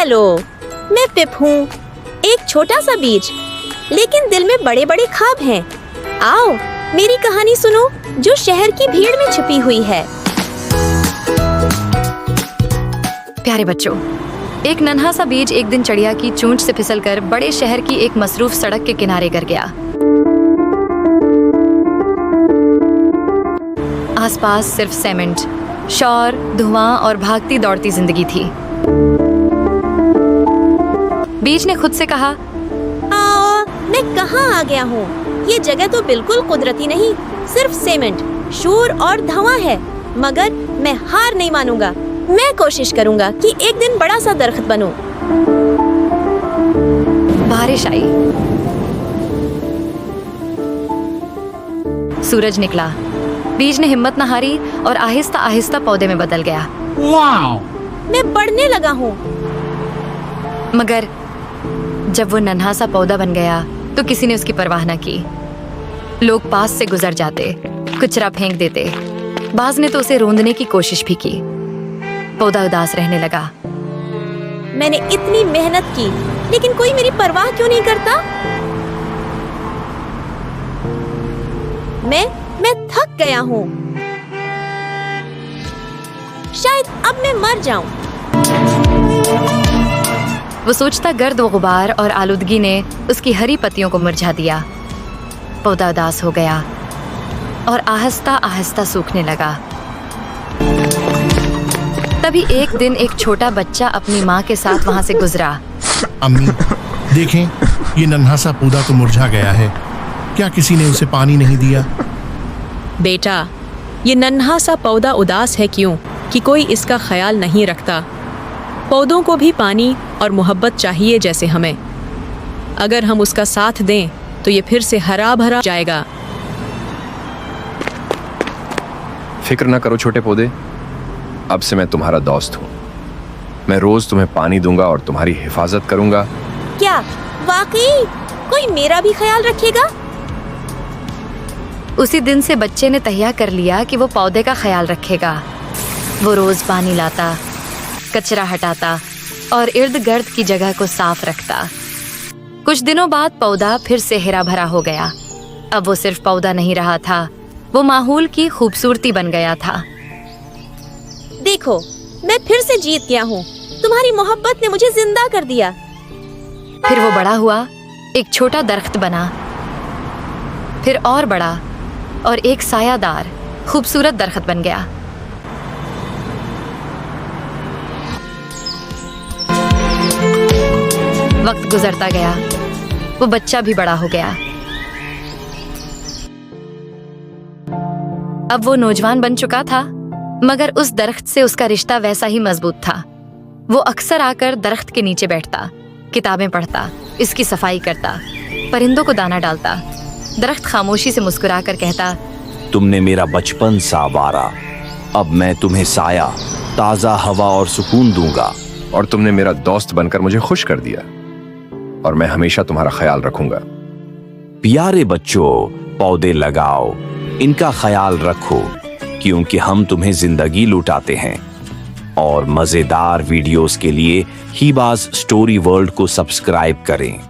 Hello, मैं पिप हूँ, एक छोटा सा बीज, लेकिन दिल में बड़े बड़े ख्वाब हैं। आओ मेरी कहानी सुनो जो शहर की भीड़ में छुपी हुई है। प्यारे बच्चों, एक नन्हा सा बीज एक दिन चिड़िया की चोंच से फिसलकर बड़े शहर की एक मसरूफ सड़क के किनारे गिर गया। आसपास सिर्फ सीमेंट, शोर, धुआं और भागती दौड़ती जिंदगी थी। बीज ने खुद से कहा, मैं कहाँ आ गया हूँ? ये जगह तो बिल्कुल कुदरती नहीं, सिर्फ सीमेंट, शोर और धुआं है। मगर मैं हार नहीं मानूंगा। मैं कोशिश करूंगा कि एक दिन बड़ा सा दरख्त बनूं। बारिश आई, सूरज निकला। बीज ने हिम्मत न हारी और आहिस्ता आहिस्ता पौधे में बदल गया। वाओ! मैं बढ़ने लगा हूँ। मगर जब वो नन्हा सा पौधा बन गया तो किसी ने उसकी परवाह न की। लोग पास से गुजर जाते, कचरा फेंक देते। बाज ने तो उसे रोंदने की कोशिश भी की। पौधा उदास रहने लगा। मैंने इतनी मेहनत की, लेकिन कोई मेरी परवाह क्यों नहीं करता? मैं थक गया हूँ। शायद अब मैं मर जाऊं। वो सोचता गर्द व गुबार और आलूदगी ने उसकी हरी पत्तियों को मुरझा दिया। पौधा उदास हो गया और आहिस्ता आहिस्ता सूखने लगा। तभी एक दिन एक छोटा बच्चा अपनी माँ के साथ वहाँ से गुजरा। अम्मी, देखें, ये नन्हा सा पौधा तो मुरझा गया है। क्या किसी ने उसे पानी नहीं दिया? बेटा, ये नन्हा सा पौधा उदास है क्यों कि कोई इसका ख्याल नहीं रखता। पौधों को भी पानी और मोहब्बत चाहिए जैसे हमें। अगर हम उसका साथ दें तो ये फिर से हरा भरा जाएगा। फिक्र ना करो छोटे पौधे, अब से मैं तुम्हारा दोस्त हूँ। मैं रोज तुम्हें पानी दूंगा और तुम्हारी हिफाजत करूंगा। क्या वाकई कोई मेरा भी ख्याल रखेगा? उसी दिन से बच्चे ने तहैया कर लिया कि वो पौधे का ख्याल रखेगा। वो रोज पानी लाता, कचरा हटाता और इर्द गिर्द की जगह को साफ रखता। कुछ दिनों बाद पौधा फिर से हरा भरा हो गया। अब वो सिर्फ पौधा नहीं रहा था, वो माहौल की खूबसूरती बन गया था। देखो, मैं फिर से जीत गया हूँ। तुम्हारी मोहब्बत ने मुझे जिंदा कर दिया। फिर वो बड़ा हुआ, एक छोटा दरख्त बना, फिर और बड़ा, और एक सायादार खूबसूरत दरख्त बन गया। वक्त गुजरता गया, वो बच्चा भी बड़ा हो गया। अब वो नौजवान बन चुका था, मगर उस दरख्त से उसका रिश्ता वैसा ही मजबूत था। वो अक्सर आकर दरख्त के नीचे बैठता, किताबें पढ़ता, इसकी सफाई करता, परिंदों को दाना डालता। दरख्त खामोशी से मुस्कुराकर कहता, तुमने मेरा बचपन संवारा, अब मैं तुम्हें साया, ताजा हवा और सुकून दूंगा। और तुमने मेरा दोस्त बनकर मुझे खुश कर दिया, और मैं हमेशा तुम्हारा ख्याल रखूंगा। प्यारे बच्चों, पौधे लगाओ, इनका ख्याल रखो, क्योंकि हम तुम्हें जिंदगी लुटाते हैं। और मजेदार वीडियोस के लिए हीबाज स्टोरी वर्ल्ड को सब्सक्राइब करें।